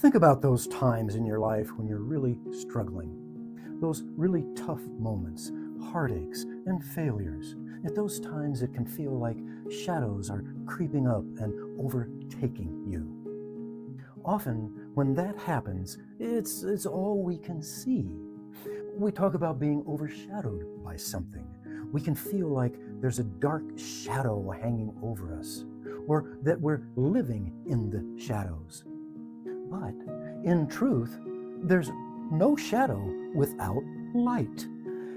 Think about those times in your life when you're really struggling, those really tough moments, heartaches, and failures. At those times, it can feel like shadows are creeping up and overtaking you. Often, when that happens, it's all we can see. We talk about being overshadowed by something. We can feel like there's a dark shadow hanging over us, or that we're living in the shadows. But in truth, there's no shadow without light.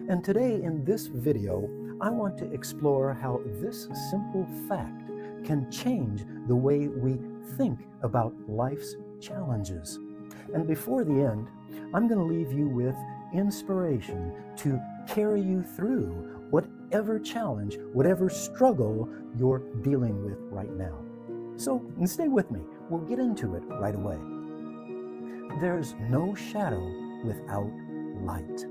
And today in this video, I want to explore how this simple fact can change the way we think about life's challenges. And before the end, I'm going to leave you with inspiration to carry you through whatever challenge, whatever struggle you're dealing with right now. So stay with me. We'll get into it right away. There's no shadow without light.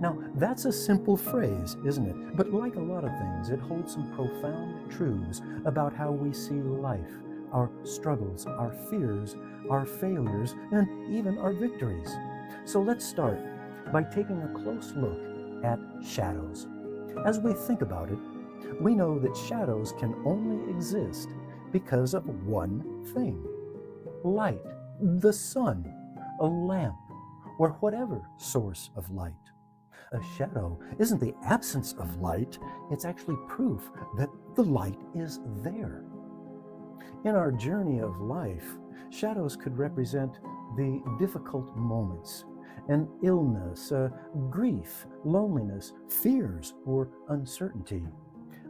Now, that's a simple phrase, isn't it? But like a lot of things, it holds some profound truths about how we see life, our struggles, our fears, our failures, and even our victories. So let's start by taking a close look at shadows. As we think about it, we know that shadows can only exist because of one thing: light, the sun, a lamp, or whatever source of light. A shadow isn't the absence of light, it's actually proof that the light is there. In our journey of life, shadows could represent the difficult moments, an illness, grief, loneliness, fears, or uncertainty.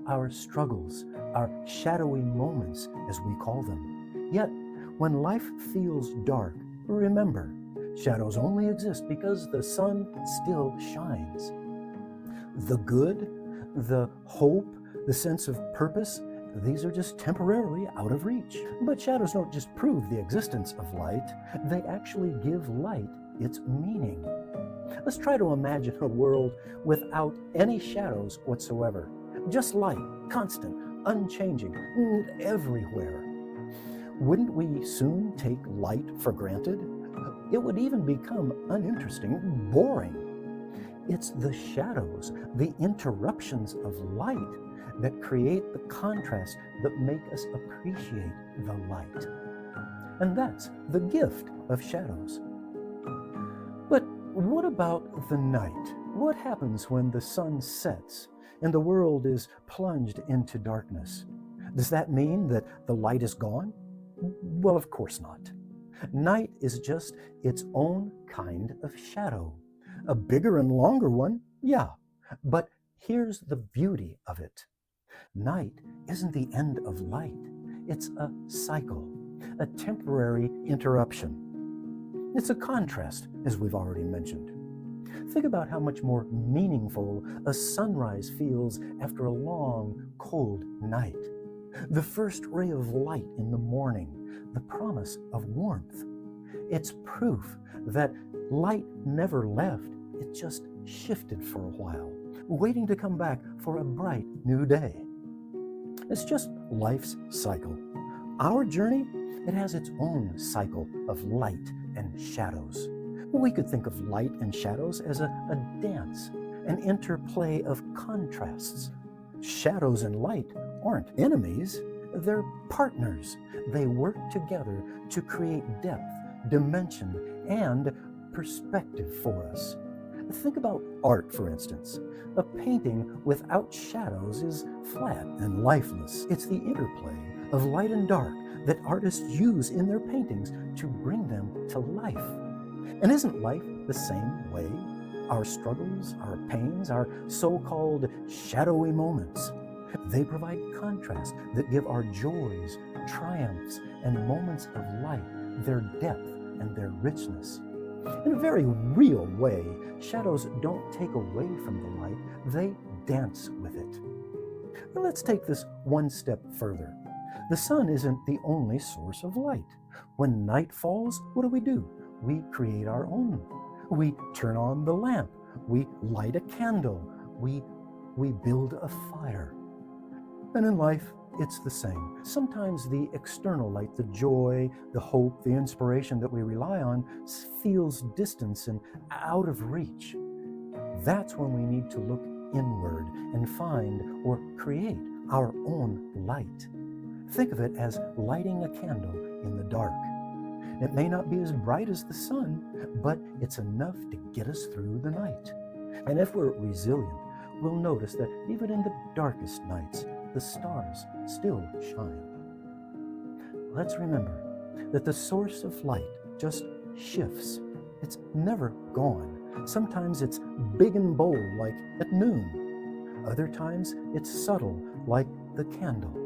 Our struggles, our shadowy moments, as we call them. Yet, when life feels dark, remember, shadows only exist because the sun still shines. The good, the hope, the sense of purpose, these are just temporarily out of reach. But shadows don't just prove the existence of light, they actually give light its meaning. Let's try to imagine a world without any shadows whatsoever. Just light, constant, unchanging, everywhere. Wouldn't we soon take light for granted? It would even become uninteresting, boring. It's the shadows, the interruptions of light, that create the contrast that make us appreciate the light. And that's the gift of shadows. But what about the night? What happens when the sun sets and the world is plunged into darkness? Does that mean that the light is gone? Well, of course not. Night is just its own kind of shadow. A bigger and longer one, yeah. But here's the beauty of it. Night isn't the end of light. It's a cycle, a temporary interruption. It's a contrast, as we've already mentioned. Think about how much more meaningful a sunrise feels after a long, cold night. The first ray of light in the morning, the promise of warmth. It's proof that light never left, it just shifted for a while, waiting to come back for a bright new day. It's just life's cycle. Our journey, it has its own cycle of light and shadows. We could think of light and shadows as a dance, an interplay of contrasts. Shadows and light aren't enemies, they're partners. They work together to create depth, dimension, and perspective for us. Think about art, for instance. A painting without shadows is flat and lifeless. It's the interplay of light and dark that artists use in their paintings to bring them to life. And isn't life the same way? Our struggles, our pains, our so-called shadowy moments, they provide contrast that give our joys, triumphs, and moments of light their depth and their richness. In a very real way, shadows don't take away from the light, they dance with it. Now let's take this one step further. The sun isn't the only source of light. When night falls, what do? We create our own. We turn on the lamp. We light a candle. We build a fire. And in life, it's the same. Sometimes the external light, the joy, the hope, the inspiration that we rely on feels distant and out of reach. That's when we need to look inward and find or create our own light. Think of it as lighting a candle in the dark. It may not be as bright as the sun, but it's enough to get us through the night. And if we're resilient, we'll notice that even in the darkest nights, the stars still shine. Let's remember that the source of light just shifts. It's never gone. Sometimes it's big and bold, like at noon. Other times it's subtle, like the candle.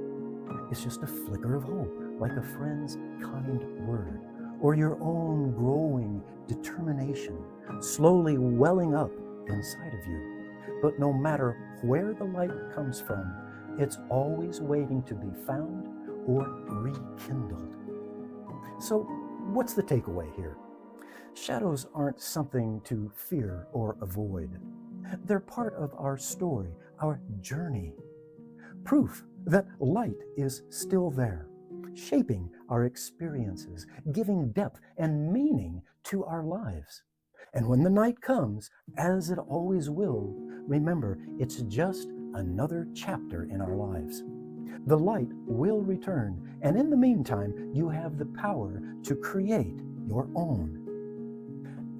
It's just a flicker of hope, like a friend's kind word, or your own growing determination, slowly welling up inside of you. But no matter where the light comes from, it's always waiting to be found or rekindled. So, what's the takeaway here? Shadows aren't something to fear or avoid. They're part of our story, our journey. Proof that light is still there, shaping our experiences, giving depth and meaning to our lives. And when the night comes, as it always will, remember, it's just another chapter in our lives. The light will return, and in the meantime, you have the power to create your own.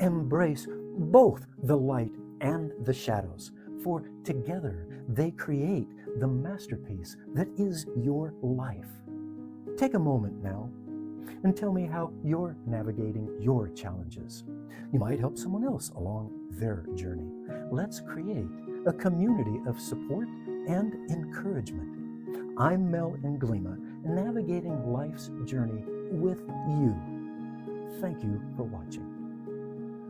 Embrace both the light and the shadows, for together they create the masterpiece that is your life. Take a moment now and tell me how you're navigating your challenges. You might help someone else along their journey. Let's create a community of support and encouragement. I'm Mel Nglima, navigating life's journey with you. Thank you for watching.